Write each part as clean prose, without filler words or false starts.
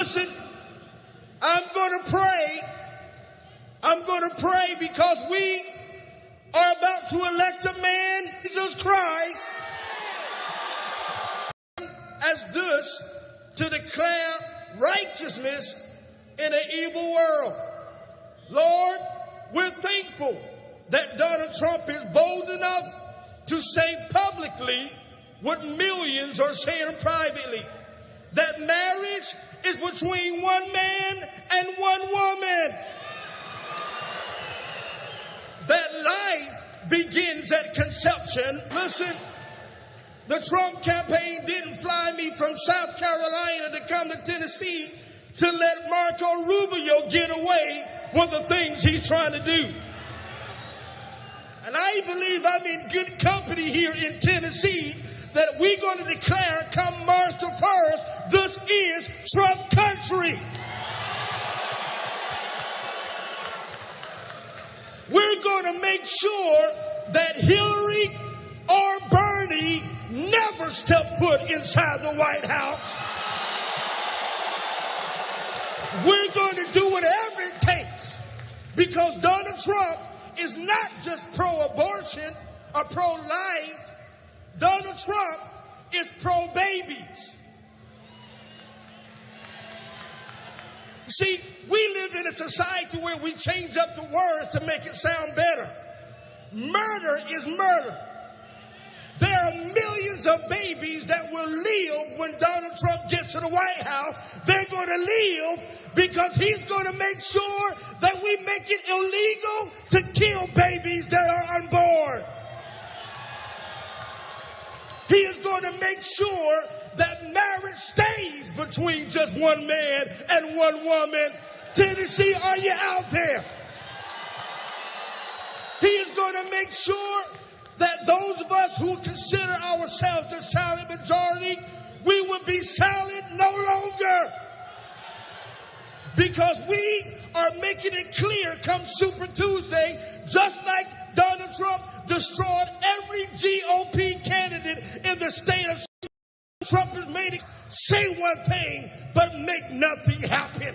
Listen, I'm going to pray. I'm going to pray because we are about to elect a man, Jesus Christ, as this to declare righteousness in an evil world. Lord, we're thankful that Donald Trump is bold enough to say publicly what millions are saying privately, that marriage is between one man and one woman, that life begins at conception. Listen, the Trump campaign didn't fly me from South Carolina to come to Tennessee to let Marco Rubio get away with the things he's trying to do. And I believe I'm in good company here in Tennessee that we're going to declare come March the 1st, this is Trump country. We're going to make sure that Hillary or Bernie never step foot inside the White House. We're going to do whatever it takes because Donald Trump is not just pro-abortion or pro-life. Donald Trump is pro-babies. See, we live in a society where we change up the words to make it sound better. Murder is murder. There are millions of babies that will live when Donald Trump gets to the White House. They're going to live because he's going to make sure that we make it illegal to kill babies that are unborn. He is going to make sure that marriage stays between just one man and one woman. Tennessee, are you out there? He is going to make sure that those of us who consider ourselves the silent majority, we will be silent no longer. Because we are making it clear come Super Tuesday, just like Donald Trump destroyed every GOP candidate in the state of Trump has made it say one thing but make nothing happen.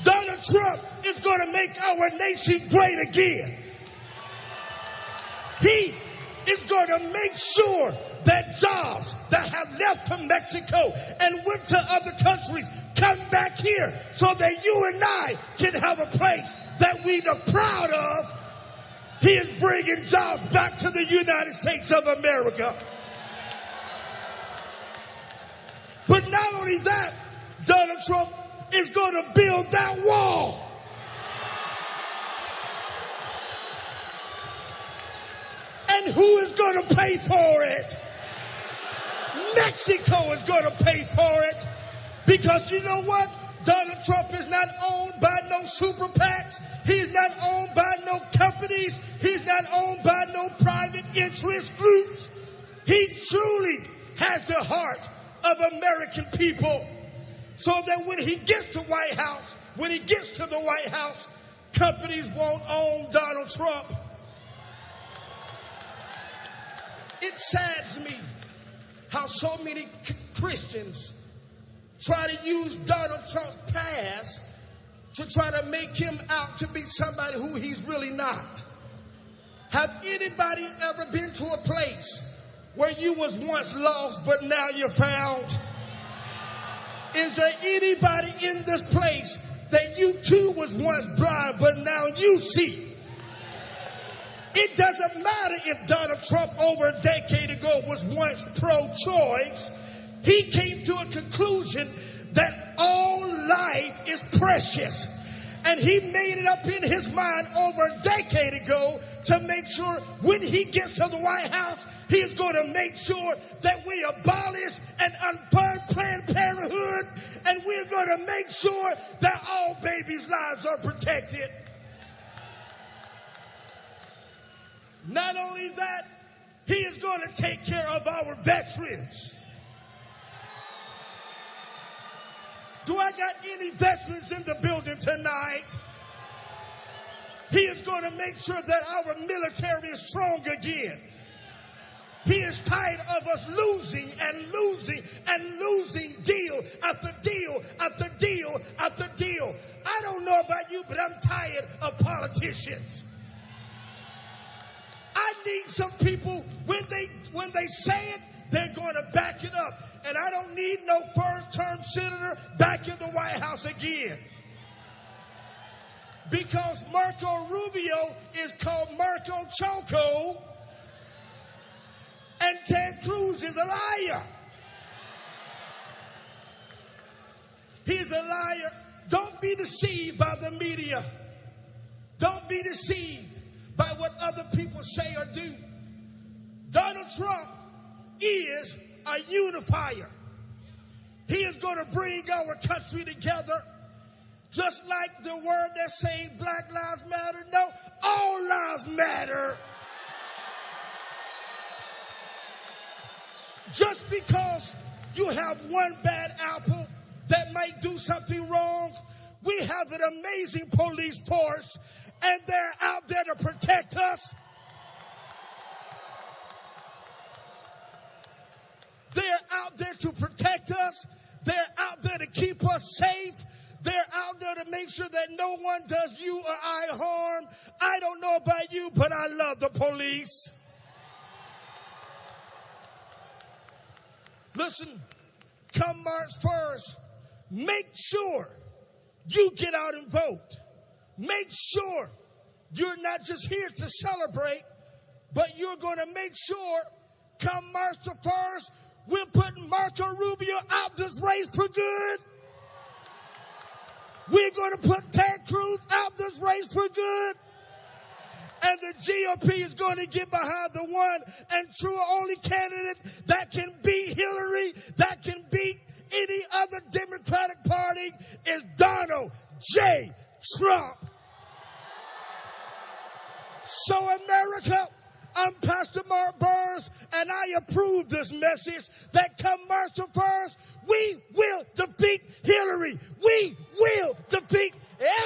Donald Trump is going to make our nation great again. He is going to make sure that jobs that have left to Mexico and went to other countries come back here so that you and I can have a place that we are proud of. He is bringing jobs back to the United States of America. But not only that, Donald Trump is going to build that wall. And who is going to pay for it? Mexico is going to pay for it. Because you know what? Donald Trump is not owned by no super PACs. He's not owned by no companies. He's not owned by no private interest groups. He truly has the heart of American people. So that when he gets to White House, when he gets to the White House, companies won't own Donald Trump. It saddens me how so many Christians try to use Donald Trump's past to try to make him out to be somebody who he's really not. Have anybody ever been to a place where you was once lost but now you're found? Is there anybody in this place that you too was once blind but now you see? It doesn't matter if Donald Trump over a decade ago was once pro-choice. He came to a conclusion that all life is precious. And he made it up in his mind over a decade ago to make sure when he gets to the White House, he is going to make sure that we abolish and unfund Planned Parenthood. And we're going to make sure that all babies' lives are protected. Not only that, he is going to take care of our veterans. Do I got any veterans in the building tonight? He is going to make sure that our military is strong again. He is tired of us losing and losing and losing deal after deal after deal they say it, they're going to back it up. And I don't need no first-term senator back in the White House again. Because Marco Rubio is called Marco Choco, and Ted Cruz is a liar. He's a liar. Don't be deceived by the media. Don't be deceived by what other people say or do. Donald Trump is a unifier. He is going to bring our country together. Just like the word that saying Black Lives Matter. No, all lives matter. Just because you have one bad apple that might do something wrong, we have an amazing police force, and they're out there to protect us. They're out there to protect us. They're out there to keep us safe. They're out there to make sure that no one does you or I harm. I don't know about you, but I love the police. Listen, come March 1st, make sure you get out and vote. Make sure you're not just here to celebrate, but you're going to make sure come March the 1st, we're putting Marco Rubio out this race for good. We're going to put Ted Cruz out this race for good. And the GOP is going to get behind the one and true only candidate that can beat Hillary, that can beat any other Democratic Party, is Donald J. Trump. So America, I'm Pastor Mark Burns, and I approve this message that come March the 1st, we will defeat Hillary. We will defeat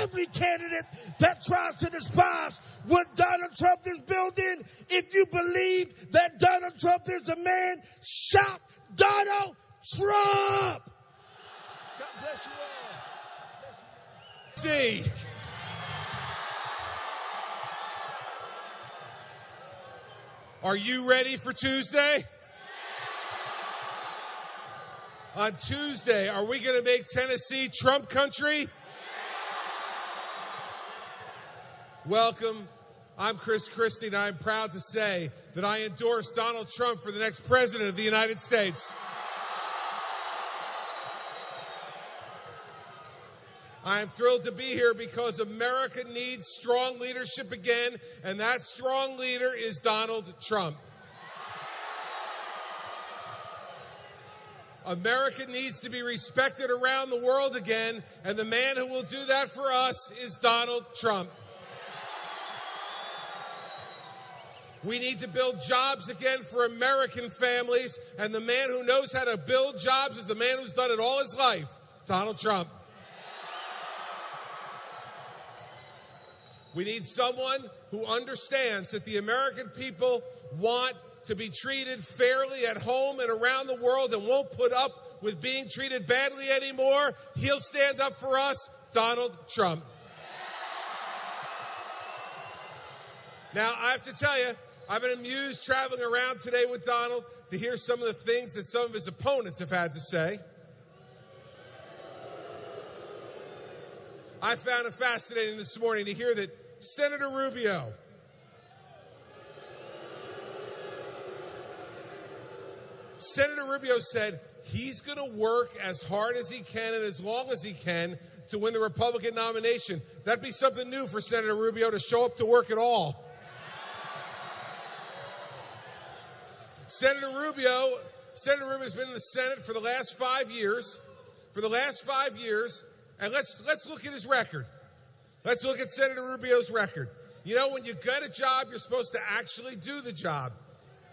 every candidate that tries to despise what Donald Trump is building. If you believe that Donald Trump is the man, shout Donald Trump. God bless you all. See. Are you ready for Tuesday? On Tuesday, are we going to make Tennessee Trump country? Welcome. I'm Christie, and I'm proud to say that I endorse Donald Trump for the next president of the United States. I am thrilled to be here because America needs strong leadership again, and that strong leader is Donald Trump. America needs to be respected around the world again, and the man who will do that for us is Donald Trump. We need to build jobs again for American families, and the man who knows how to build jobs is the man who's done it all his life, Donald Trump. We need someone who understands that the American people want to be treated fairly at home and around the world and won't put up with being treated badly anymore. He'll stand up for us, Donald Trump. Now, I have to tell you, I've been amused traveling around today with Donald to hear some of the things that some of his opponents have had to say. I found it fascinating this morning to hear that Senator Rubio said he's going to work as hard as he can and as long as he can to win the Republican nomination. That'd be something new for Senator Rubio to show up to work at all. Senator Rubio's been in the Senate for the last 5 years. And let's look at his record. Let's look at Senator Rubio's record. You know, when you get a job, you're supposed to actually do the job.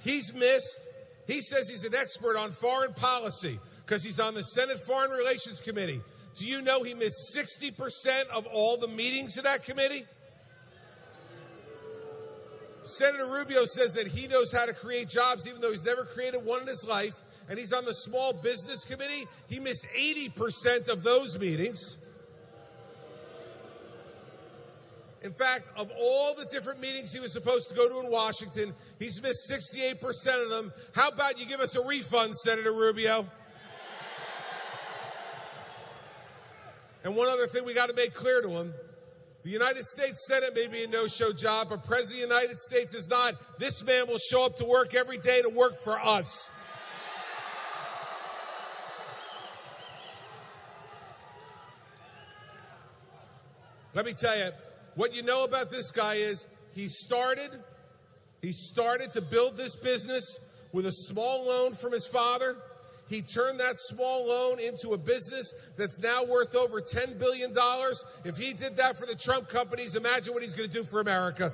He's missed. He says he's an expert on foreign policy because he's on the Senate Foreign Relations Committee. Do you know he missed 60% of all the meetings of that committee? Senator Rubio says that he knows how to create jobs even though he's never created one in his life. And he's on the Small Business Committee. He missed 80% of those meetings. In fact, of all the different meetings he was supposed to go to in Washington, he's missed 68% of them. How about you give us a refund, Senator Rubio? And one other thing we got to make clear to him, the United States Senate may be a no-show job, but President of the United States is not. This man will show up to work every day to work for us. Let me tell you, what you know about this guy is he started to build this business with a small loan from his father. He turned that small loan into a business that's now worth over $10 billion. If he did that for the Trump companies, imagine what he's going to do for America.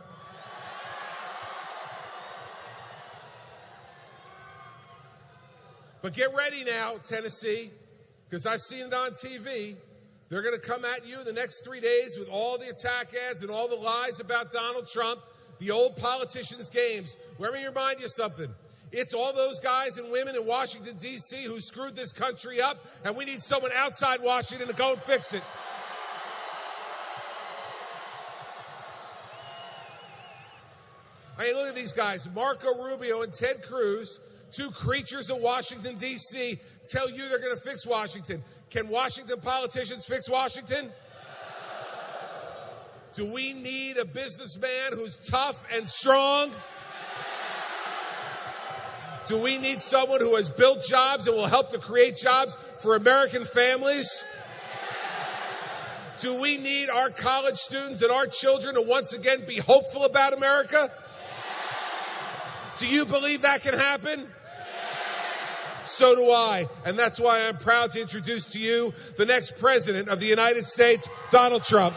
But get ready now, Tennessee, because I've seen it on TV. They're going to come at you the next 3 days with all the attack ads and all the lies about Donald Trump, the old politicians' games. Let me remind you something. It's all those guys and women in Washington, D.C. who screwed this country up, and we need someone outside Washington to go and fix it. I mean, look at these guys. Marco Rubio and Ted Cruz, two creatures of Washington, D.C., tell you they're going to fix Washington. Can Washington politicians fix Washington? Do we need a businessman who's tough and strong? Do we need someone who has built jobs and will help to create jobs for American families? Do we need our college students and our children to once again be hopeful about America? Do you believe that can happen? So do I. And that's why I'm proud to introduce to you the next president of the United States, Donald Trump.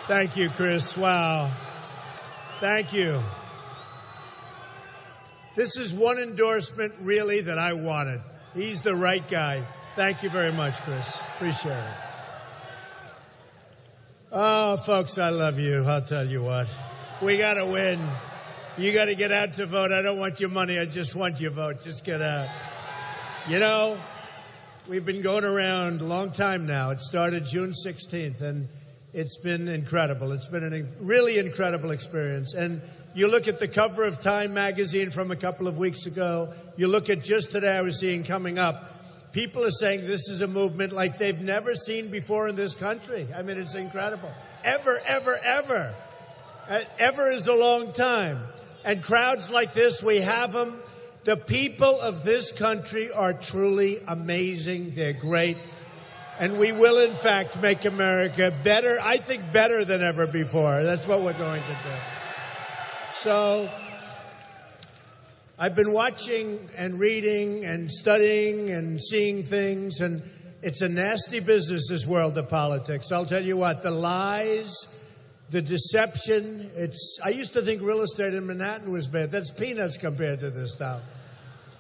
Thank you, Chris. Wow. Thank you. This is one endorsement, really, that I wanted. He's the right guy. Thank you very much, Chris. Appreciate it. Oh, folks, I love you. I'll tell you what. We got to win. You got to get out to vote. I don't want your money. I just want your vote. Just get out. You know, we've been going around a long time now. It started June 16th, and it's been incredible. It's been a really incredible experience. And you look at the cover of Time magazine from a couple of weeks ago. You look at just today I was seeing coming up. People are saying this is a movement like they've never seen before in this country. I mean, it's incredible. Ever, ever, ever. Ever is a long time. And crowds like this, we have them. The people of this country are truly amazing. They're great. And we will, in fact, make America better, I think better than ever before. That's what we're going to do. So I've been watching and reading and studying and seeing things, and it's a nasty business, this world of politics. I'll tell you what, the lies, the deception, I used to think real estate in Manhattan was bad. That's peanuts compared to this stuff.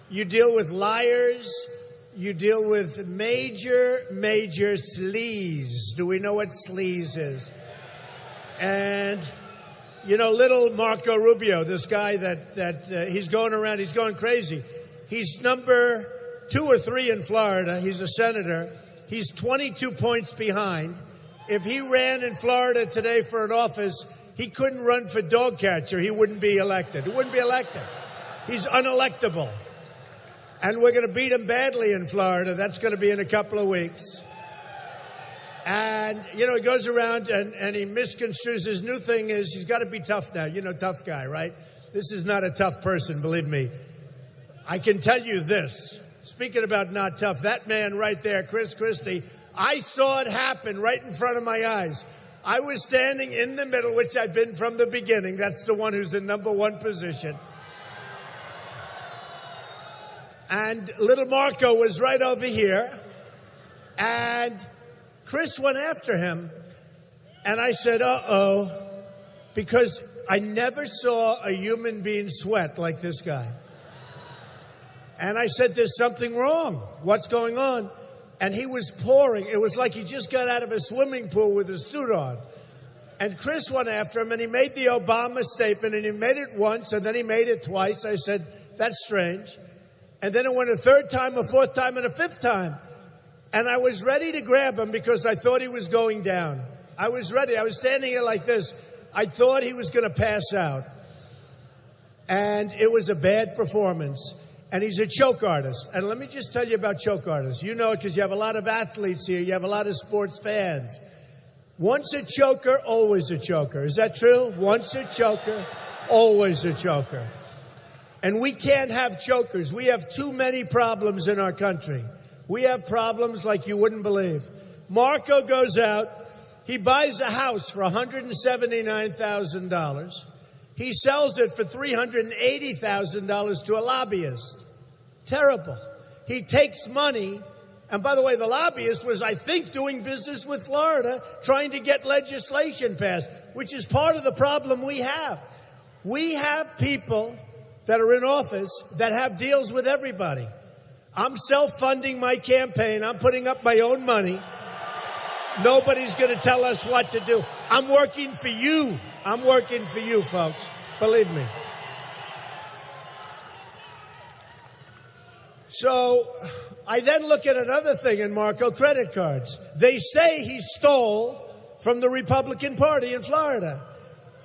You deal with liars. You deal with major, major sleaze. Do we know what sleaze is? And, you know, little Marco Rubio, this guy that he's going around, he's going crazy. He's number 2 or 3 in Florida. He's a senator. He's 22 points behind. If he ran in Florida today for an office, he couldn't run for dog catcher. He wouldn't be elected. He wouldn't be elected. He's unelectable. And we're going to beat him badly in Florida. That's going to be in a couple of weeks. And, you know, he goes around and he misconstrues. His new thing is he's got to be tough now. You know, tough guy, right? This is not a tough person, believe me. I can tell you this. Speaking about not tough, that man right there, Christie, I saw it happen right in front of my eyes. I was standing in the middle, which I've been from the beginning. That's the one who's in number 1 position. And little Marco was right over here. And Chris went after him. And I said, uh-oh. Because I never saw a human being sweat like this guy. And I said, there's something wrong. What's going on? And he was pouring. It was like he just got out of a swimming pool with his suit on. And Chris went after him, and he made the Obama statement, and he made it once, and then he made it twice. I said, that's strange. And then it went a third time, a fourth time, and a fifth time. And I was ready to grab him because I thought he was going down. I was ready. I was standing here like this. I thought he was going to pass out. And it was a bad performance. And he's a choke artist. And let me just tell you about choke artists. You know it because you have a lot of athletes here. You have a lot of sports fans. Once a choker, always a choker. Is that true? Once a choker, always a choker. And we can't have chokers. We have too many problems in our country. We have problems like you wouldn't believe. Marco goes out. He buys a house for $179,000. He sells it for $380,000 to a lobbyist. Terrible. He takes money. And by the way, the lobbyist was, I think, doing business with Florida, trying to get legislation passed, which is part of the problem we have. We have people that are in office that have deals with everybody. I'm self-funding my campaign. I'm putting up my own money. Nobody's going to tell us what to do. I'm working for you. I'm working for you, folks. Believe me. So I then look at another thing in Marco, credit cards. They say he stole from the Republican Party in Florida.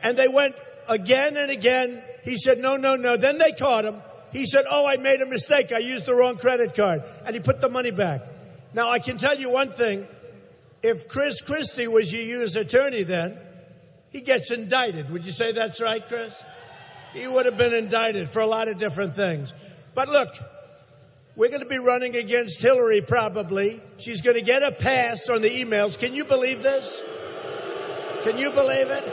And they went again and again. He said, no. Then they caught him. He said, I made a mistake. I used the wrong credit card. And he put the money back. Now, I can tell you one thing. If Christie was your U.S. attorney then, he gets indicted. Would you say that's right, Chris? He would have been indicted for a lot of different things. But look, we're going to be running against Hillary probably. She's going to get a pass on the emails. Can you believe this? Can you believe it?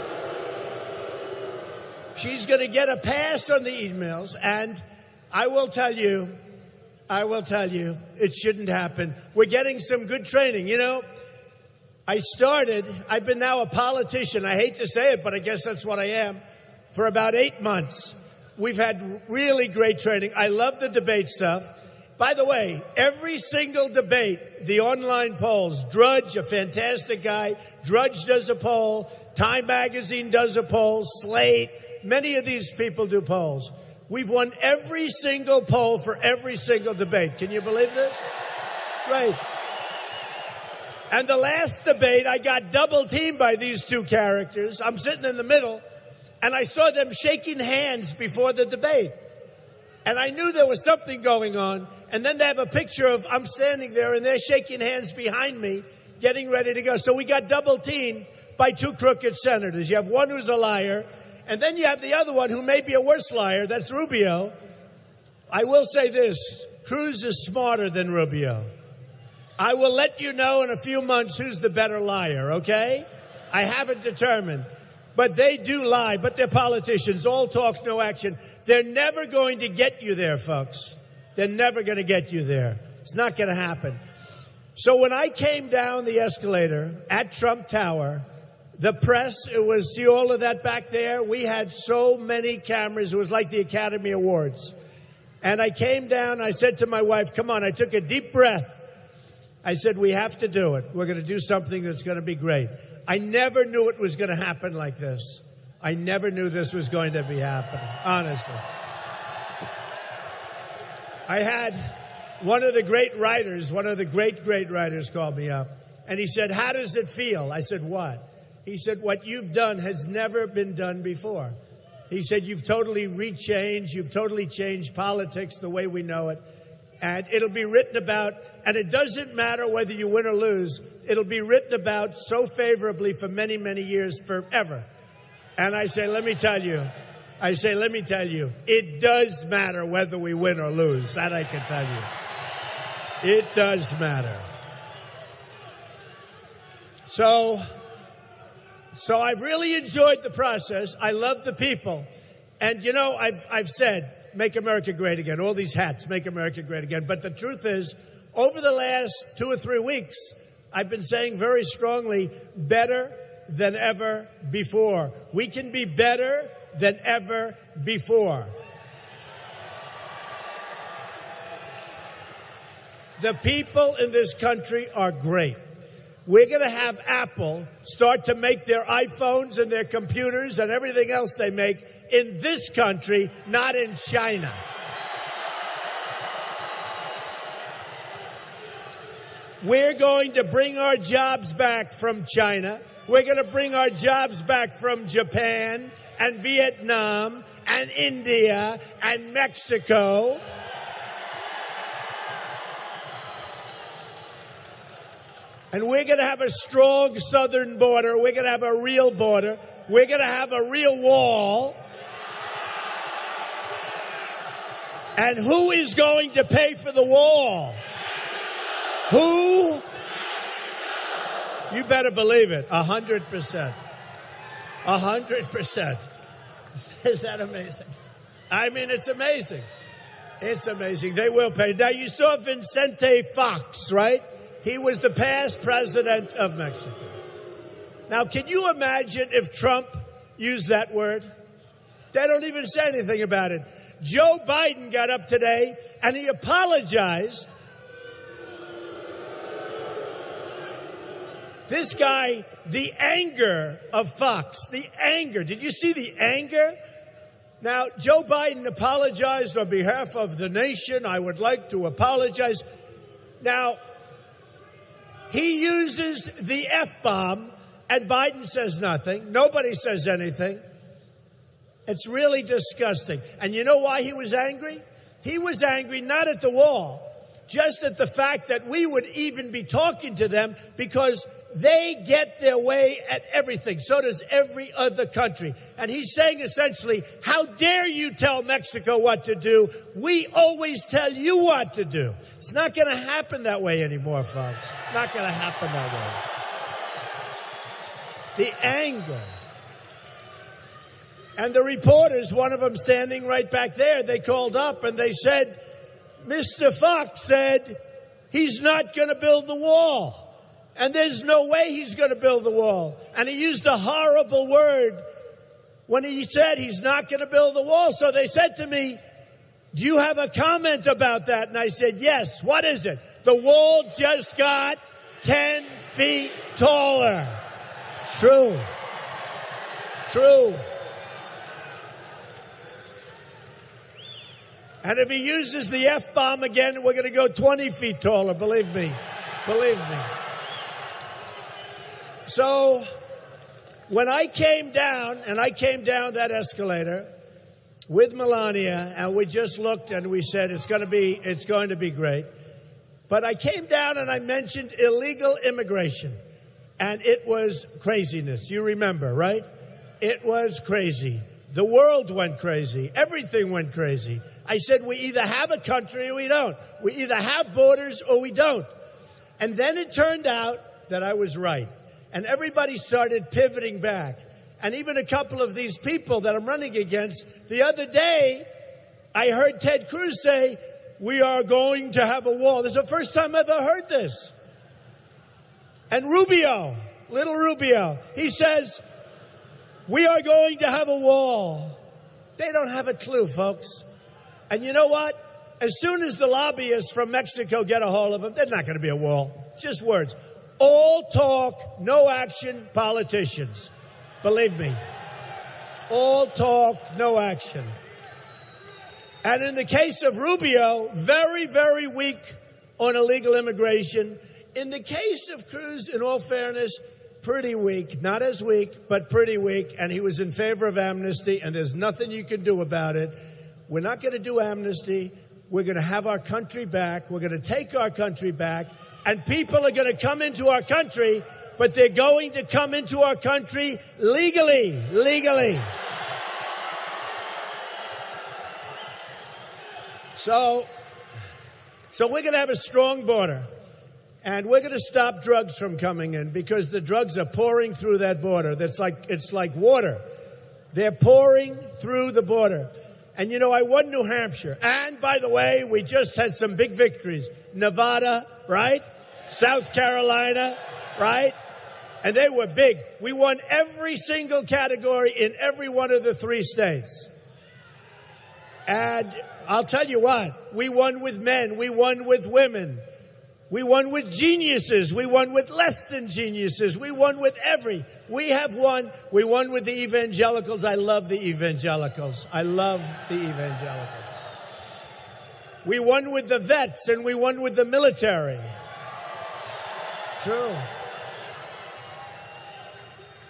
She's going to get a pass on the emails, and I will tell you, it shouldn't happen. We're getting some good training. You know, I've been now a politician. I hate to say it, but I guess that's what I am. For about 8 months. We've had really great training. I love the debate stuff. By the way, every single debate, the online polls, Drudge, a fantastic guy, Drudge does a poll, Time Magazine does a poll, Slate, many of these people do polls. We've won every single poll for every single debate. Can you believe this? Great. And the last debate, I got double teamed by these two characters. I'm sitting in the middle, and I saw them shaking hands before the debate. And I knew there was something going on. And then they have a picture of, I'm standing there, and they're shaking hands behind me, getting ready to go. So we got double teamed by two crooked senators. You have one who's a liar, and then you have the other one who may be a worse liar. That's Rubio. I will say this, Cruz is smarter than Rubio. I will let you know in a few months who's the better liar, okay? I haven't determined. But they do lie, but they're politicians. All talk, no action. They're never going to get you there, folks. They're never going to get you there. It's not going to happen. So when I came down the escalator at Trump Tower, the press, it was, see all of that back there? We had so many cameras. It was like the Academy Awards. And I came down. I said to my wife, come on. I took a deep breath. I said, we have to do it. We're going to do something that's going to be great. I never knew it was going to happen like this. I never knew this was going to be happening, honestly. I had one of the great writers called me up, and he said, how does it feel? I said, what? He said, what you've done has never been done before. He said, you've totally changed politics the way we know it. And it'll be written about, and it doesn't matter whether you win or lose, it'll be written about so favorably for many, many years, forever. And I say, let me tell you, it does matter whether we win or lose. That I can tell you. It does matter. So I've really enjoyed the process. I love the people. And you know, I've said, make America great again. All these hats, make America great again. But the truth is, over the last 2 or 3 weeks, I've been saying very strongly, better than ever before. We can be better than ever before. The people in this country are great. we're going to have Apple start to make their iPhones and their computers and everything else they make in this country, not in China. We're going to bring our jobs back from China. We're going to bring our jobs back from Japan and Vietnam and India and Mexico. And we're going to have a strong southern border. We're going to have a real border. We're going to have a real wall. And who is going to pay for the wall? Who? You better believe it. 100%. 100%. Is that amazing? I mean, it's amazing. It's amazing. They will pay. Now, you saw Vicente Fox, right? He was the past president of Mexico. Now, can you imagine if Trump used that word? They don't even say anything about it. Joe Biden got up today and he apologized. This guy, the anger of Fox, the anger. Did you see the anger? Now, Joe Biden apologized on behalf of the nation. I would like to apologize. Now, he uses the F-bomb, and Biden says nothing. Nobody says anything. It's really disgusting. And you know why he was angry? He was angry not at the wall, just at the fact that we would even be talking to them because they get their way at everything. So does every other country. And he's saying essentially, how dare you tell Mexico what to do? We always tell you what to do. It's not going to happen that way anymore, folks. Not going to happen that way. The anger. And the reporters, one of them standing right back there, they called up and they said, Mr. Fox said he's not going to build the wall. And there's no way he's going to build the wall. And he used a horrible word when he said he's not going to build the wall. So they said to me, do you have a comment about that? And I said, yes. What is it? The wall just got 10 feet taller. True. True. And if he uses the F-bomb again, we're going to go 20 feet taller. Believe me. Believe me. So when I came down, and I came down that escalator with Melania, and we just looked and we said, it's going to be great. But I came down and I mentioned illegal immigration. And it was craziness. You remember, right? It was crazy. The world went crazy. Everything went crazy. I said, we either have a country or we don't. We either have borders or we don't. And then it turned out that I was right. And everybody started pivoting back. And even a couple of these people that I'm running against, the other day, I heard Ted Cruz say, we are going to have a wall. This is the first time I've ever heard this. And Rubio, little Rubio, he says, we are going to have a wall. They don't have a clue, folks. And you know what? As soon as the lobbyists from Mexico get a hold of them, there's not going to be a wall. Just words. All talk, no action politicians. Believe me. All talk, no action. And in the case of Rubio, very, very weak on illegal immigration. In the case of Cruz, in all fairness, pretty weak. Not as weak, but pretty weak. And he was in favor of amnesty, and there's nothing you can do about it. We're not going to do amnesty. We're going to have our country back. We're going to take our country back. And people are going to come into our country, but they're going to come into our country legally. Legally. So we're going to have a strong border. And we're going to stop drugs from coming in because the drugs are pouring through that border. It's like water. They're pouring through the border. And you know, I won New Hampshire. And by the way, we just had some big victories. Nevada, right? South Carolina, right? And they were big. We won every single category in every one of the 3 states. And I'll tell you what, we won with men. We won with women. We won with geniuses. We won with less than geniuses. We won with we have won. We won with the evangelicals. I love the evangelicals. I love the evangelicals. We won with the vets and we won with the military. True.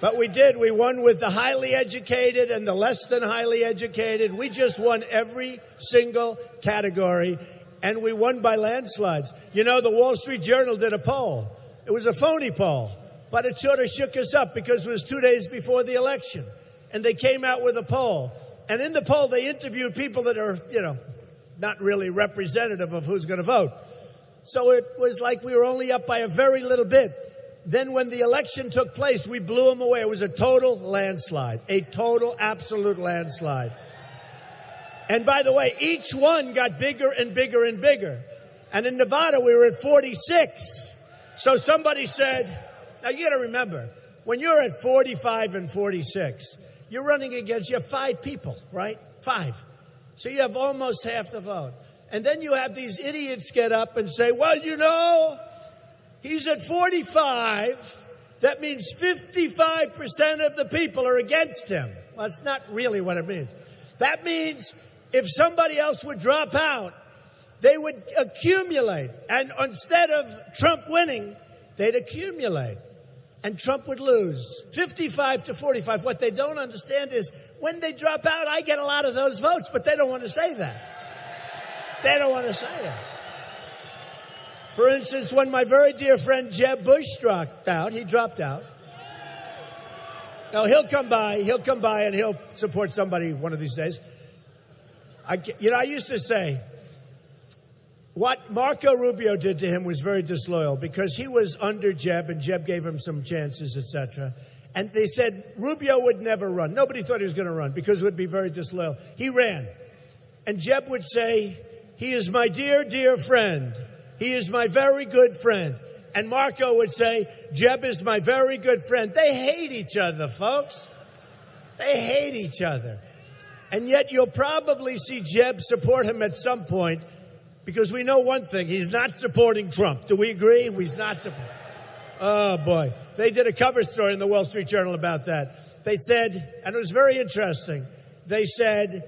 But we did. We won with the highly educated and the less than highly educated. We just won every single category. And we won by landslides. You know, the Wall Street Journal did a poll. It was a phony poll, but it sort of shook us up because it was 2 days before the election. And they came out with a poll. And in the poll, they interviewed people that are, not really representative of who's going to vote. So it was like we were only up by a very little bit. Then when the election took place, we blew them away. It was a total landslide, a total, absolute landslide. And by the way, each one got bigger and bigger and bigger. And in Nevada, we were at 46. So somebody said, now you got to remember, when you're at 45 and 46, you're running against, you have 5 people, right? 5. So you have almost half the vote. And then you have these idiots get up and say, well, he's at 45. That means 55% of the people are against him. Well, that's not really what it means. That means if somebody else would drop out, they would accumulate. And instead of Trump winning, they'd accumulate. And Trump would lose 55 to 45. What they don't understand is when they drop out, I get a lot of those votes, but they don't want to say that. They don't want to say it. For instance, when my very dear friend Jeb Bush dropped out, he dropped out. Now, he'll come by and he'll support somebody one of these days. I used to say, what Marco Rubio did to him was very disloyal because he was under Jeb and Jeb gave him some chances, etc. And they said Rubio would never run. Nobody thought he was going to run because it would be very disloyal. He ran. And Jeb would say, he is my dear, dear friend. He is my very good friend. And Marco would say, Jeb is my very good friend. They hate each other, folks. They hate each other. And yet you'll probably see Jeb support him at some point because we know one thing. He's not supporting Trump. Do we agree? He's not supporting. Oh, boy. They did a cover story in the Wall Street Journal about that. They said, and it was very interesting, they said,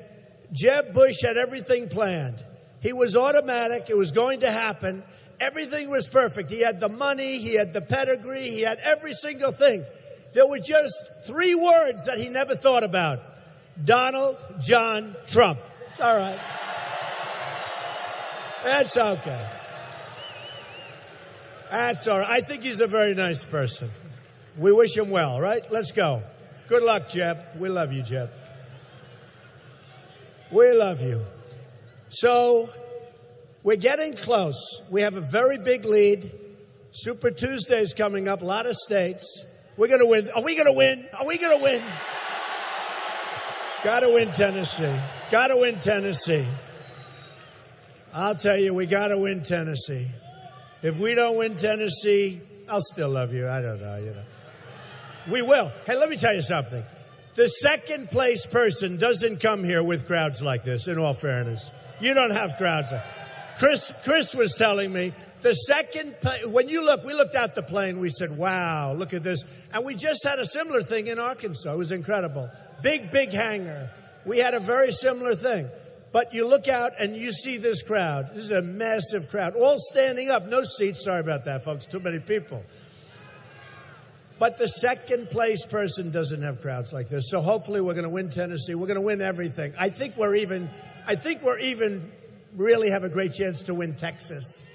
Jeb Bush had everything planned. He was automatic. It was going to happen. Everything was perfect. He had the money. He had the pedigree. He had every single thing. There were just 3 words that he never thought about. Donald John Trump. It's all right. That's okay. That's all right. I think he's a very nice person. We wish him well, right? Let's go. Good luck, Jeb. We love you, Jeb. We love you. So, we're getting close. We have a very big lead. Super Tuesday is coming up. A lot of states. We're going to win. Are we going to win? Are we going to win? Got to win Tennessee. Got to win Tennessee. I'll tell you, we got to win Tennessee. If we don't win Tennessee, I'll still love you. I don't know, We will. Hey, let me tell you something. The second place person doesn't come here with crowds like this, in all fairness. You don't have crowds. Chris was telling me, when we looked out the plane, we said, wow, look at this. And we just had a similar thing in Arkansas. It was incredible. Big hangar. We had a very similar thing. But you look out and you see this crowd. This is a massive crowd, all standing up. No seats. Sorry about that, folks. Too many people. But the second place person doesn't have crowds like this. So hopefully we're going to win Tennessee. We're going to win everything. I think we're even really have a great chance to win Texas.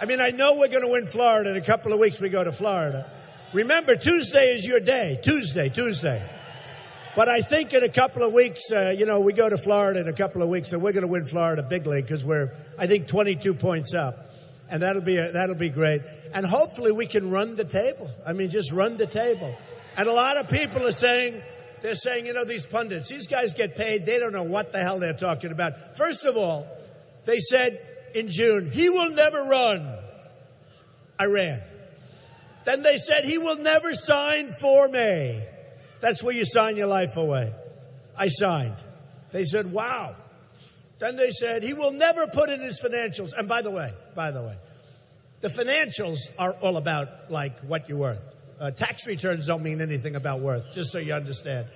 I mean, I know we're going to win Florida. In a couple of weeks we go to Florida. Remember, Tuesday is your day. Tuesday. But I think in a couple of weeks, we go to Florida in a couple of weeks, and we're going to win Florida big league because we're, I think, 22 points up. And that'll be great. And hopefully we can run the table. I mean, just run the table. And a lot of people are saying, these pundits, these guys get paid. They don't know what the hell they're talking about. First of all, they said in June, he will never run. I ran. Then they said he will never sign for May. That's where you sign your life away. I signed. They said, wow. Then they said he will never put in his financials. And by the way, the financials are all about like what you're worth. Tax returns don't mean anything about worth, just so you understand.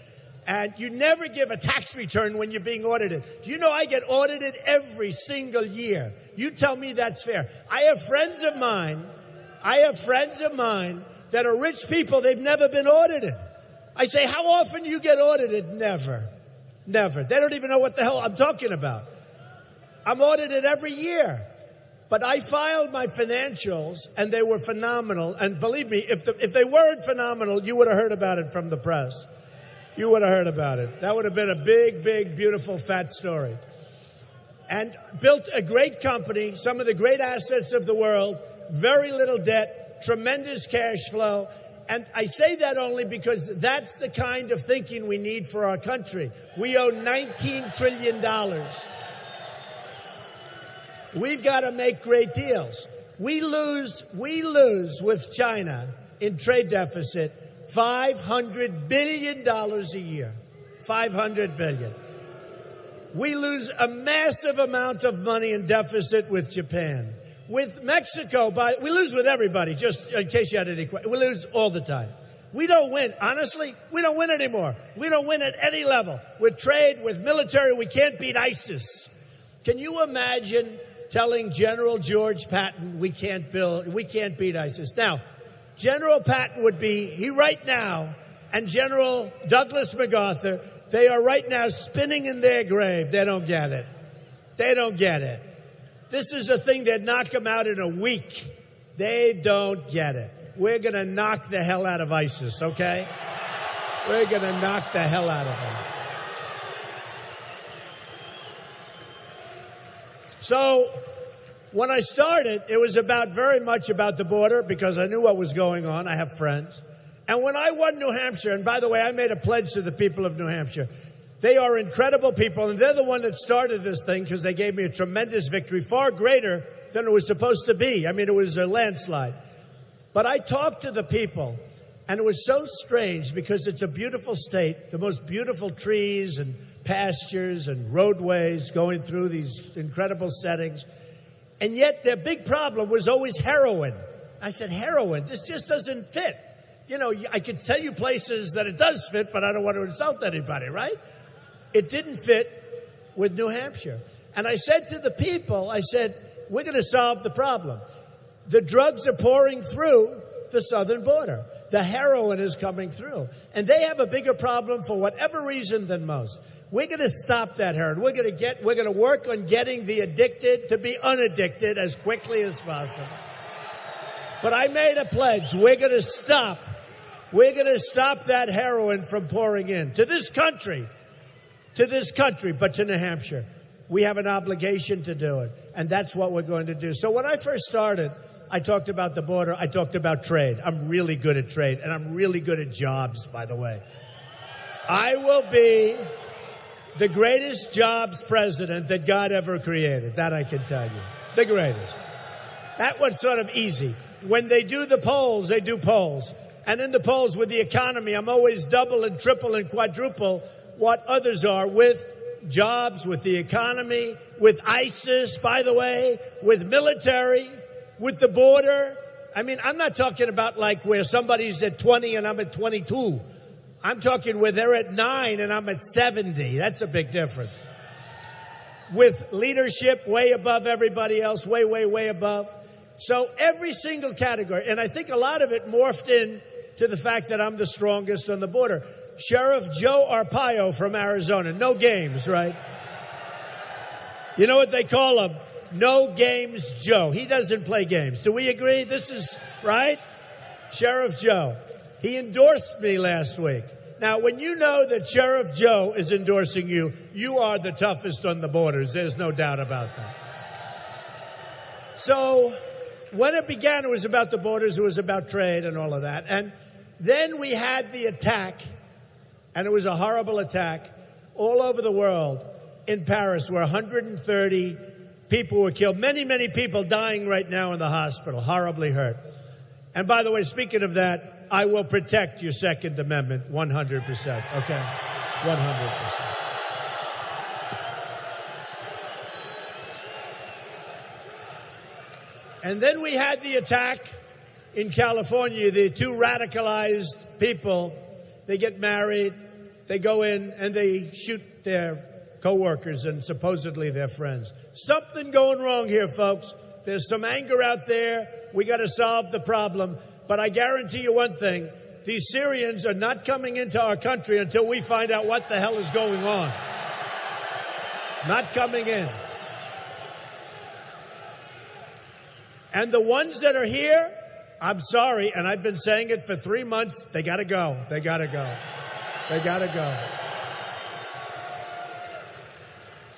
And you never give a tax return when you're being audited. Do you know I get audited every single year? You tell me that's fair. I have friends of mine that are rich people. They've never been audited. I say, how often do you get audited? Never. They don't even know what the hell I'm talking about. I'm audited every year. But I filed my financials, and they were phenomenal. And believe me, if they weren't phenomenal, you would have heard about it from the press. You would have heard about it. That would have been a big, big, beautiful, fat story. And built a great company, some of the great assets of the world, very little debt, tremendous cash flow. And I say that only because that's the kind of thinking we need for our country. We owe $19 trillion. We've got to make great deals. We lose with China in trade deficit $500 billion a year. $500 billion. We lose a massive amount of money in deficit with Japan. With Mexico, we lose with everybody, just in case you had any questions. We lose all the time. We don't win. Honestly, we don't win anymore. We don't win at any level. With trade, with military, we can't beat ISIS. Can you imagine telling General George Patton we can't beat ISIS? Now, General Patton would be, he right now, and General Douglas MacArthur, they are right now spinning in their grave. They don't get it. They don't get it. This is a thing that knock them out in a week. They don't get it. We're going to knock the hell out of ISIS, okay? We're going to knock the hell out of them. So, when I started, it was very much about the border because I knew what was going on. I have friends. And when I won New Hampshire, and by the way, I made a pledge to the people of New Hampshire. They are incredible people, and they're the one that started this thing because they gave me a tremendous victory, far greater than it was supposed to be. I mean, it was a landslide. But I talked to the people, and it was so strange because it's a beautiful state, the most beautiful trees and pastures and roadways going through these incredible settings. And yet their big problem was always heroin. I said, heroin? This just doesn't fit. You know, I could tell you places that it does fit, but I don't want to insult anybody, right? It didn't fit with New Hampshire. And I said to the people, I said, we're going to solve the problem. The drugs are pouring through the southern border. The heroin is coming through. And they have a bigger problem for whatever reason than most. We're going to stop that heroin. We're going to work on getting the addicted to be unaddicted as quickly as possible. But I made a pledge. We're going to stop that heroin from pouring in to this country, but to New Hampshire. We have an obligation to do it, and that's what we're going to do. So when I first started, I talked about the border. I talked about trade. I'm really good at trade, and I'm really good at jobs, by the way. I will be the greatest jobs president that God ever created. That I can tell you. The greatest. That was sort of easy. When they do the polls, they do polls. And in the polls with the economy, I'm always double and triple and quadruple what others are with jobs, with the economy, with ISIS, by the way, with military, with the border. I mean, I'm not talking about like where somebody's at 20 and I'm at 22. I'm talking where they're at 9 and I'm at 70. That's a big difference. With leadership way above everybody else, way, way, way above. So every single category, and I think a lot of it morphed in to the fact that I'm the strongest on the border. Sheriff Joe Arpaio from Arizona. No games, right? You know what they call him? No Games Joe. He doesn't play games. Do we agree? This is, right? Sheriff Joe. He endorsed me last week. Now, when you know that Sheriff Joe is endorsing you, you are the toughest on the borders. There's no doubt about that. So, when it began, it was about the borders, it was about trade and all of that. And then we had the attack, and it was a horrible attack all over the world. In Paris, where 130 people were killed. Many, many people dying right now in the hospital, horribly hurt. And by the way, speaking of that, I will protect your Second Amendment 100%, okay? 100%. And then we had the attack in California, the two radicalized people, they get married, they go in and they shoot their co-workers and supposedly their friends. Something going wrong here, folks. There's some anger out there. We got to solve the problem. But I guarantee you one thing, these Syrians are not coming into our country until we find out what the hell is going on. Not coming in. And the ones that are here, I'm sorry, and I've been saying it for 3 months, they got to go. They got to go. They got to go.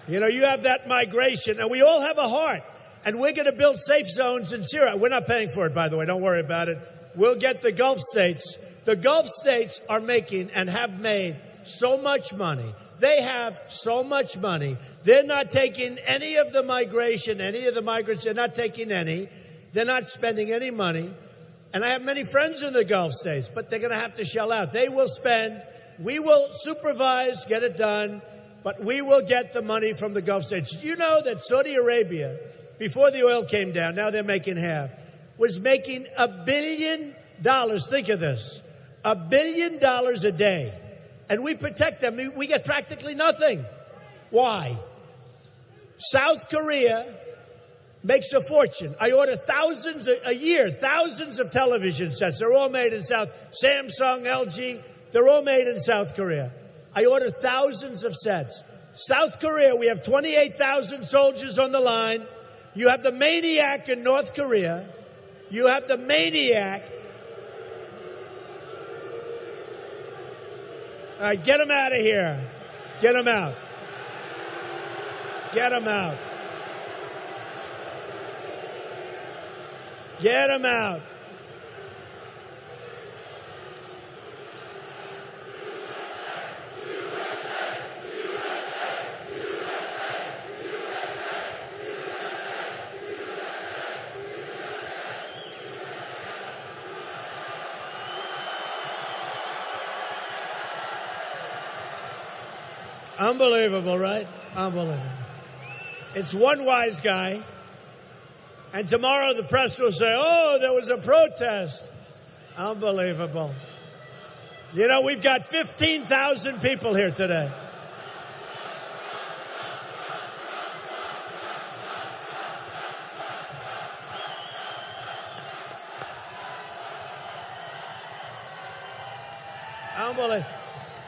You know, you have that migration, and we all have a heart. And we're going to build safe zones in Syria. We're not paying for it, by the way. Don't worry about it. We'll get the Gulf states. The Gulf states are making and have made so much money. They have so much money. They're not taking any of the migration, any of the migrants. They're not taking any. They're not spending any money. And I have many friends in the Gulf states, but they're going to have to shell out. They will spend. We will supervise, get it done, but we will get the money from the Gulf states. Did you know that Saudi Arabia, before the oil came down, now they're making half, was making $1 billion. Think of this. $1 billion a day. And we protect them. We get practically nothing. Why? South Korea makes a fortune. I order thousands a year, thousands of television sets. They're all made in Samsung, LG, they're all made in South Korea. I order thousands of sets. South Korea, we have 28,000 soldiers on the line. You have the maniac in North Korea. You have the maniac. All right, get him out of here. Get him out. Get him out. Get him out. Unbelievable, right? Unbelievable. It's one wise guy. And tomorrow the press will say, oh, there was a protest. Unbelievable. You know, we've got 15,000 people here today. Unbelievable.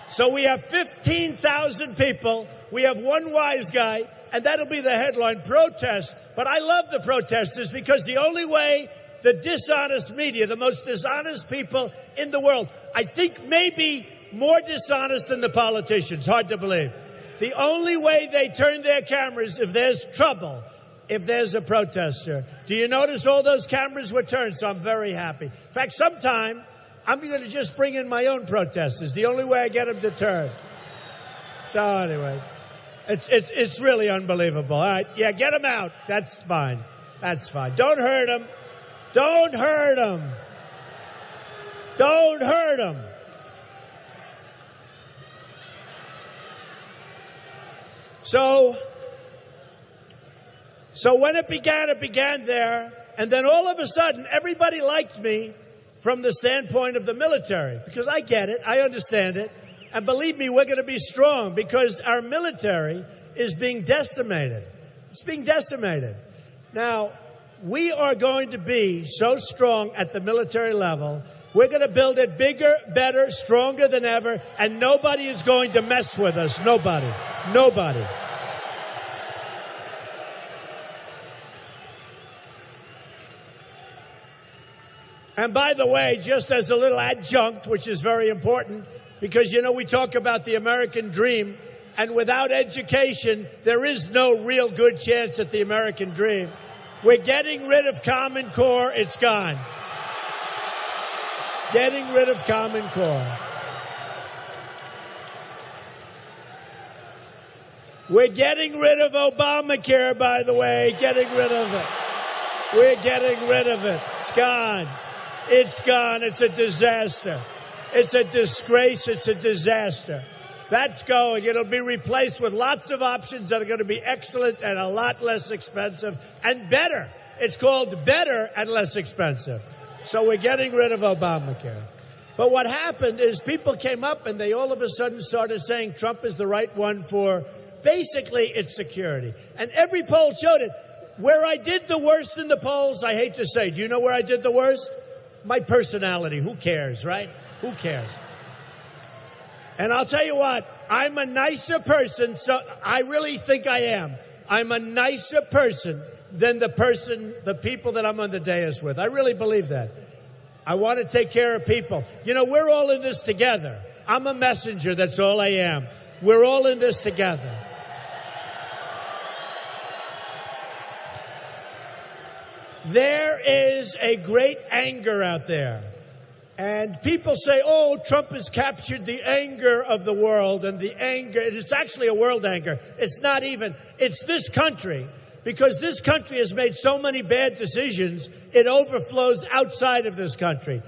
So we have 15,000 people. We have one wise guy. And that'll be the headline, protest. But I love the protesters because the only way the dishonest media, the most dishonest people in the world, I think maybe more dishonest than the politicians, hard to believe. The only way they turn their cameras if there's trouble, if there's a protester. Do you notice all those cameras were turned? So I'm very happy. In fact, sometime I'm going to just bring in my own protesters. The only way I get them to turn. So anyways. It's really unbelievable. All right. Yeah, get him out. That's fine. That's fine. Don't hurt him. Don't hurt him. Don't hurt him. So when it began there. And then all of a sudden, everybody liked me from the standpoint of the military. Because I get it. I understand it. And believe me, we're going to be strong because our military is being decimated. It's being decimated. Now, we are going to be so strong at the military level. We're going to build it bigger, better, stronger than ever. And nobody is going to mess with us. Nobody. Nobody. And by the way, just as a little adjunct, which is very important, because, you know, we talk about the American dream, and without education, there is no real good chance at the American dream. We're getting rid of Common Core. It's gone. Getting rid of Common Core. We're getting rid of Obamacare, by the way. Getting rid of it. We're getting rid of it. It's gone. It's gone. It's a disaster. It's a disgrace. It's a disaster. That's going. It'll be replaced with lots of options that are going to be excellent and a lot less expensive and better. It's called better and less expensive. So we're getting rid of Obamacare. But what happened is people came up and they all of a sudden started saying Trump is the right one for basically its security. And every poll showed it. Where I did the worst in the polls, I hate to say, do you know where I did the worst? My personality. Who cares, right? Who cares? And I'll tell you what, I'm a nicer person, so I really think I am. I'm a nicer person than the people that I'm on the dais with. I really believe that. I want to take care of people. You know, we're all in this together. I'm a messenger, that's all I am. We're all in this together. There is a great anger out there. And people say, oh, Trump has captured the anger of the world, and the anger, it's actually a world anger. It's not even, it's this country. Because this country has made so many bad decisions, it overflows outside of this country.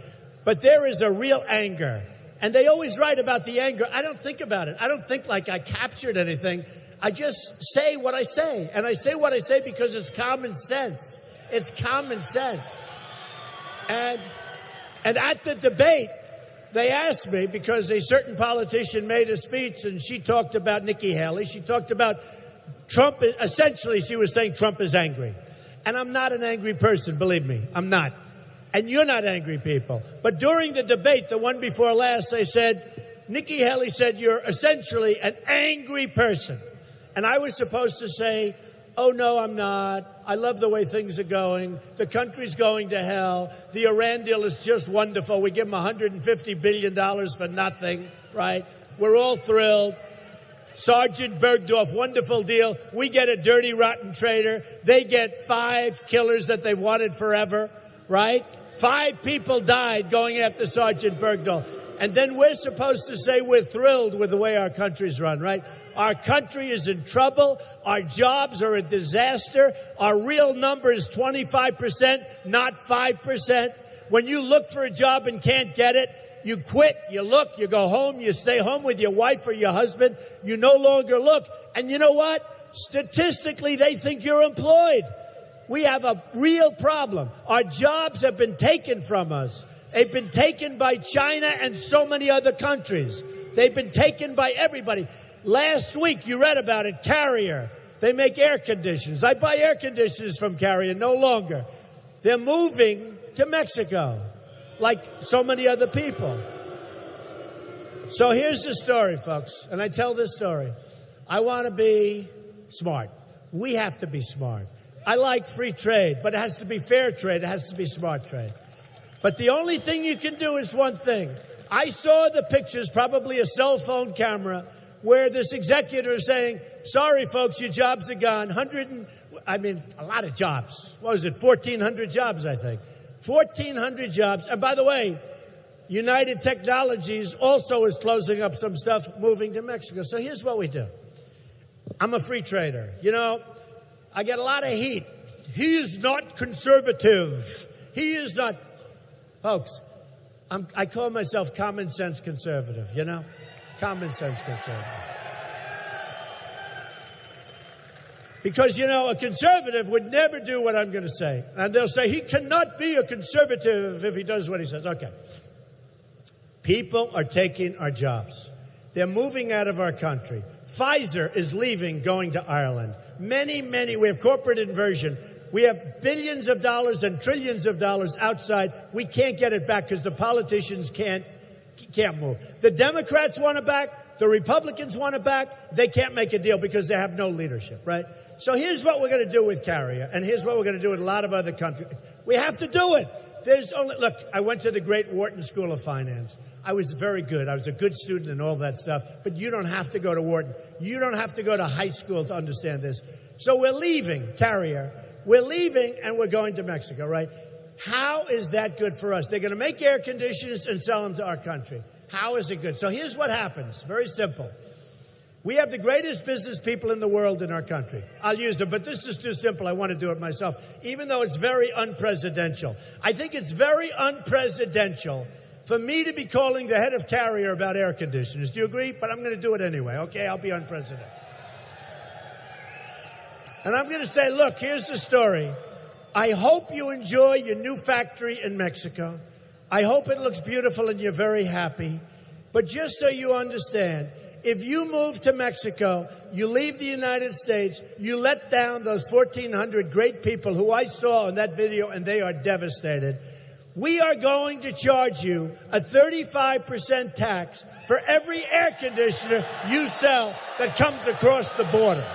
But there is a real anger. And they always write about the anger. I don't think about it. I don't think like I captured anything. I just say what I say. And I say what I say because it's common sense. It's common sense. And at the debate, they asked me, because a certain politician made a speech and she talked about Nikki Haley. She talked about Trump, essentially she was saying Trump is angry. And I'm not an angry person, believe me, I'm not. And you're not angry people. But during the debate, the one before last, they said, Nikki Haley said, you're essentially an angry person. And I was supposed to say, oh no, I'm not. I love the way things are going. The country's going to hell. The Iran deal is just wonderful. We give them $150 billion for nothing, right? We're all thrilled. Sergeant Bergdorf, wonderful deal. We get a dirty, rotten traitor. They get 5 killers that they wanted forever, right? 5 people died going after Sergeant Bergdorf. And then we're supposed to say we're thrilled with the way our country's run, right? Our country is in trouble. Our jobs are a disaster. Our real number is 25%, not 5%. When you look for a job and can't get it, you quit, you look, you go home, you stay home with your wife or your husband. You no longer look. And you know what? Statistically, they think you're employed. We have a real problem. Our jobs have been taken from us. They've been taken by China and so many other countries. They've been taken by everybody. Last week, you read about it, Carrier. They make air conditioners. I buy air conditioners from Carrier, no longer. They're moving to Mexico, like so many other people. So here's the story, folks, and I tell this story. I want to be smart. We have to be smart. I like free trade, but it has to be fair trade. It has to be smart trade. But the only thing you can do is one thing. I saw the pictures, probably a cell phone camera, where this executive is saying, sorry, folks, your jobs are gone. A lot of jobs. What was it? 1,400 jobs, I think. 1,400 jobs. And by the way, United Technologies also is closing up some stuff, moving to Mexico. So here's what we do. I'm a free trader. You know, I get a lot of heat. He is not conservative. He is not. Folks, I call myself common sense conservative, you know? Common sense conservative. Because, you know, a conservative would never do what I'm going to say. And they'll say, he cannot be a conservative if he does what he says. Okay. People are taking our jobs. They're moving out of our country. Pfizer is leaving, going to Ireland. Many, we have corporate inversion. We have billions of dollars and trillions of dollars outside. We can't get it back because the politicians can't move. The Democrats want it back. The Republicans want it back. They can't make a deal because they have no leadership, right? So here's what we're going to do with Carrier, and here's what we're going to do with a lot of other countries. We have to do it. Look, I went to the great Wharton School of Finance. I was very good. I was a good student and all that stuff. But you don't have to go to Wharton. You don't have to go to high school to understand this. So we're leaving Carrier. We're leaving and we're going to Mexico, right? How is that good for us? They're going to make air conditioners and sell them to our country. How is it good? So here's what happens. Very simple. We have the greatest business people in the world in our country. I'll use them, but this is too simple. I want to do it myself, even though it's very unpresidential. I think it's very unpresidential for me to be calling the head of Carrier about air conditioners. Do you agree? But I'm going to do it anyway, okay? I'll be unpresidential. And I'm going to say, look, here's the story. I hope you enjoy your new factory in Mexico. I hope it looks beautiful and you're very happy. But just so you understand, if you move to Mexico, you leave the United States, you let down those 1,400 great people who I saw in that video, and they are devastated. We are going to charge you a 35% tax for every air conditioner you sell that comes across the border.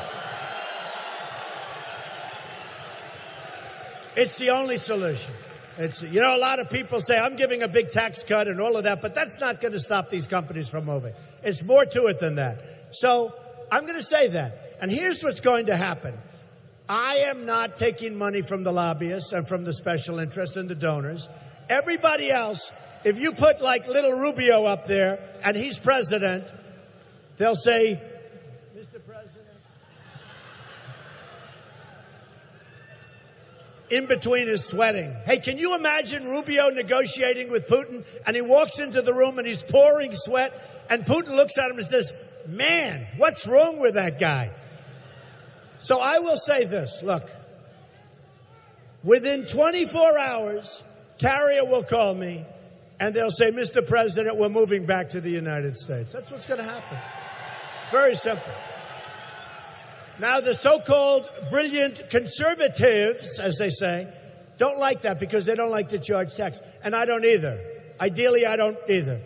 It's the only solution. A lot of people say, I'm giving a big tax cut and all of that, but that's not going to stop these companies from moving. It's more to it than that. So I'm going to say that. And here's what's going to happen. I am not taking money from the lobbyists and from the special interests and the donors. Everybody else, if you put like little Rubio up there and he's president, they'll say, Mr. President, in between his sweating. Hey, can you imagine Rubio negotiating with Putin and he walks into the room and he's pouring sweat and Putin looks at him and says, man, what's wrong with that guy? So I will say this, look, within 24 hours, Carrier will call me and they'll say, Mr. President, we're moving back to the United States. That's what's going to happen. Very simple. Now, the so-called brilliant conservatives, as they say, don't like that because they don't like to charge tax. And I don't either. Ideally, I don't either.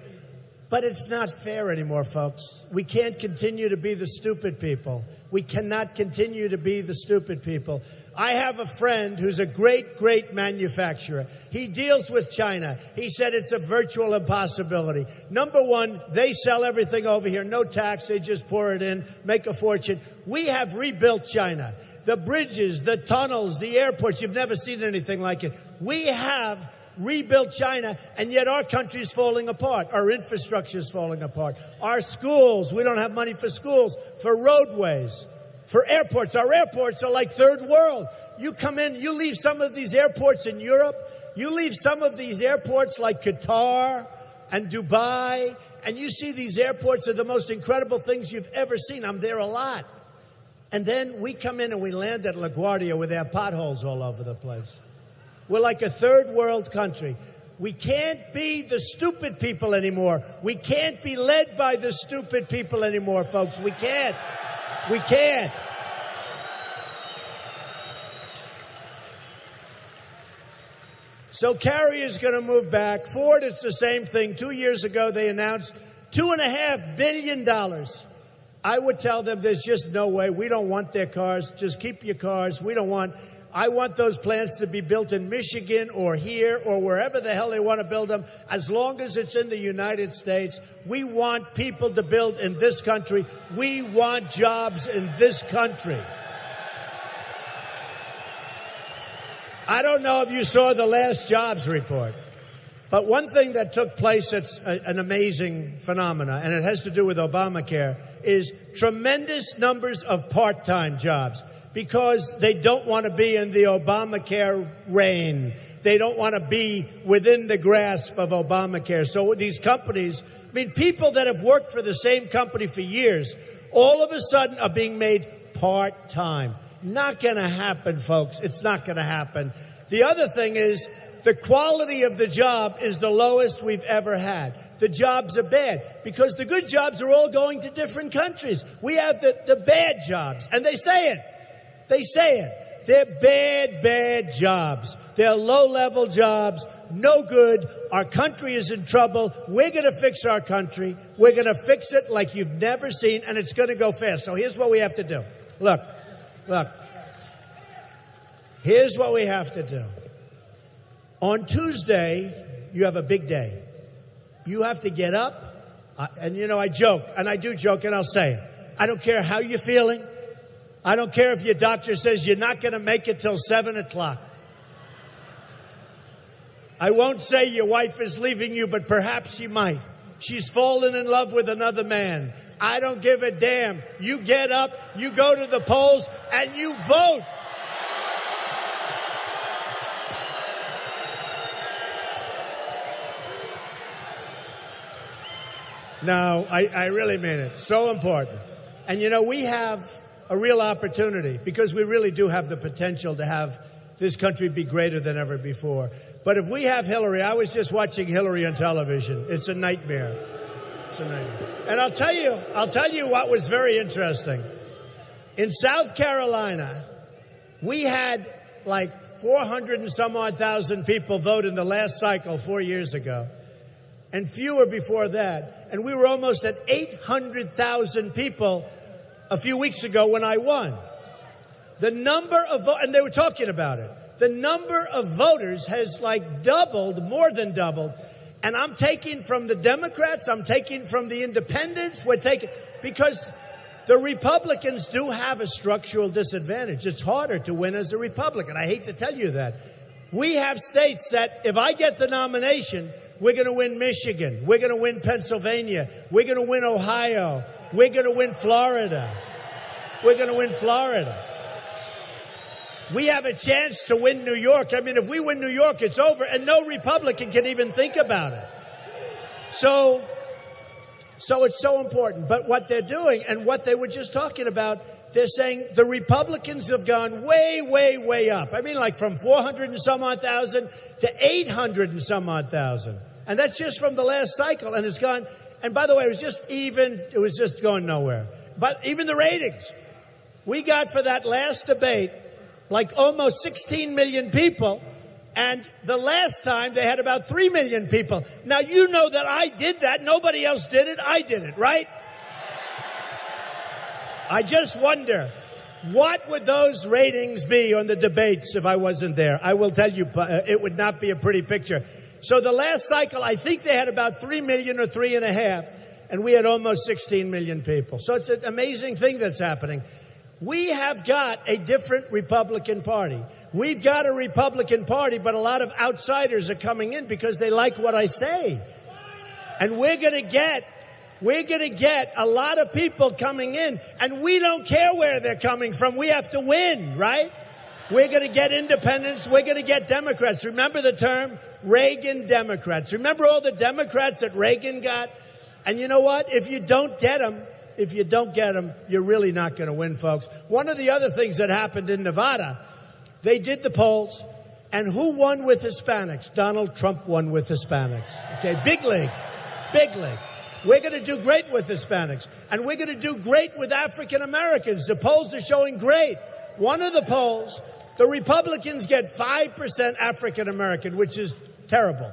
But it's not fair anymore, folks. We can't continue to be the stupid people. We cannot continue to be the stupid people. I have a friend who's a great, great manufacturer. He deals with China. He said it's a virtual impossibility. Number one, they sell everything over here. No tax. They just pour it in, make a fortune. We have rebuilt China. The bridges, the tunnels, the airports. You've never seen anything like it. We have rebuilt China, and yet our country is falling apart. Our infrastructure is falling apart. Our schools, we don't have money for schools, for roadways, for airports. Our airports are like third world. You come in, you leave some of these airports in Europe, you leave some of these airports like Qatar and Dubai, and you see these airports are the most incredible things you've ever seen. I'm there a lot. And then we come in and we land at LaGuardia where there are potholes all over the place. We're like a third world country. We can't be the stupid people anymore. We can't be led by the stupid people anymore, folks. We can't. We can't. So Carrier's going to move back. Ford, it's the same thing. 2 years ago, they announced $2.5 billion. I would tell them there's just no way. We don't want their cars. Just keep your cars. I want those plants to be built in Michigan or here or wherever the hell they want to build them, as long as it's in the United States. We want people to build in this country. We want jobs in this country. I don't know if you saw the last jobs report, but one thing that took place that's an amazing phenomena, and it has to do with Obamacare, is tremendous numbers of part-time jobs. Because they don't want to be in the Obamacare reign. They don't want to be within the grasp of Obamacare. So these companies, people that have worked for the same company for years, all of a sudden are being made part-time. Not going to happen, folks. It's not going to happen. The other thing is the quality of the job is the lowest we've ever had. The jobs are bad because the good jobs are all going to different countries. We have the bad jobs, and they say it. They say it. They're bad, bad jobs. They're low-level jobs, no good. Our country is in trouble. We're going to fix our country. We're going to fix it like you've never seen, and it's going to go fast. So here's what we have to do. Look. Here's what we have to do. On Tuesday, you have a big day. You have to get up, and I joke, and I do joke, and I'll say it. I don't care how you're feeling. I don't care if your doctor says you're not going to make it till 7 o'clock. I won't say your wife is leaving you, but perhaps she might. She's fallen in love with another man. I don't give a damn. You get up, you go to the polls, and you vote. No, I really mean it. So important. And we have a real opportunity because we really do have the potential to have this country be greater than ever before. But if we have Hillary, I was just watching Hillary on television. It's a nightmare. It's a nightmare. And I'll tell you what was very interesting. In South Carolina, we had like 400 and some odd thousand people vote in the last cycle 4 years ago, and fewer before that. And we were almost at 800,000 people a few weeks ago when I won. The number of and they were talking about it. The number of voters has like doubled, more than doubled. And I'm taking from the Democrats, I'm taking from the independents, we're taking, because the Republicans do have a structural disadvantage. It's harder to win as a Republican. I hate to tell you that. We have states that if I get the nomination, we're going to win Michigan. We're going to win Pennsylvania. We're going to win Ohio. We're going to win Florida. We're going to win Florida. We have a chance to win New York. I mean, if we win New York, it's over, and no Republican can even think about it. So it's so important. But what they're doing, and what they were just talking about, they're saying the Republicans have gone way, way, way up. I mean, like from 400 and some odd thousand to 800 and some odd thousand. And that's just from the last cycle. And it's gone. And by the way, it was just going nowhere. But even the ratings, we got for that last debate, like almost 16 million people. And the last time they had about 3 million people. Now, you know that I did that. Nobody else did it. I did it, right? I just wonder, what would those ratings be on the debates if I wasn't there? I will tell you, it would not be a pretty picture. So the last cycle, I think they had about 3 million or 3.5, and we had almost 16 million people. So it's an amazing thing that's happening. We have got a different Republican Party. We've got a Republican Party, but a lot of outsiders are coming in because they like what I say. And we're going to get a lot of people coming in, and we don't care where they're coming from. We have to win, right? We're going to get independents. We're going to get Democrats. Remember the term Reagan Democrats. Remember all the Democrats that Reagan got? And you know what? If you don't get them, you're really not going to win, folks. One of the other things that happened in Nevada, they did the polls, and who won with Hispanics? Donald Trump won with Hispanics. Okay, big league. We're going to do great with Hispanics, and we're going to do great with African Americans. The polls are showing great. One of the polls, the Republicans get 5% African American, which is terrible.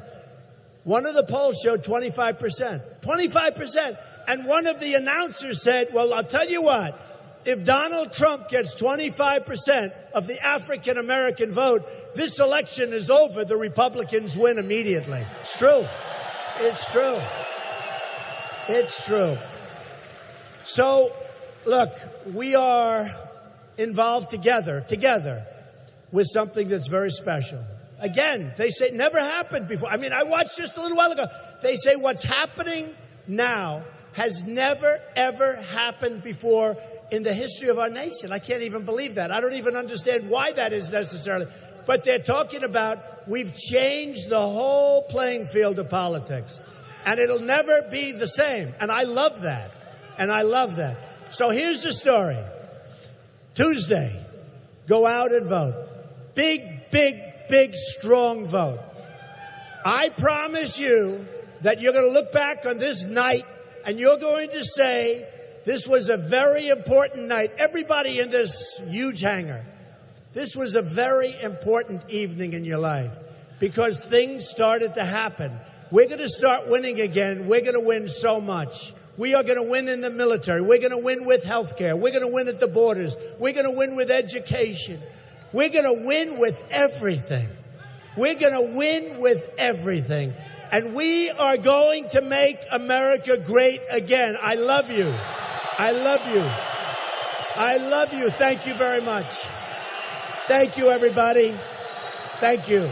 One of the polls showed 25%. 25%. And one of the announcers said, well, I'll tell you what, if Donald Trump gets 25% of the African American vote, this election is over. The Republicans win immediately. It's true. It's true. It's true. So, look, we are involved together with something that's very special. Again, they say it never happened before. I mean, I watched just a little while ago. They say what's happening now has never, ever happened before in the history of our nation. I can't even believe that. I don't even understand why that is necessarily. But they're talking about we've changed the whole playing field of politics. And it'll never be the same. And I love that. So here's the story. Tuesday, go out and vote. Big, strong vote. I promise you that you're going to look back on this night and you're going to say, this was a very important night. Everybody in this huge hangar, this was a very important evening in your life because things started to happen. We're going to start winning again. We're going to win so much. We are going to win in the military. We're going to win with health care. We're going to win at the borders. We're going to win with education. We're going to win with everything. We're going to win with everything. And we are going to make America great again. I love you. I love you. I love you. Thank you very much. Thank you, everybody. Thank you.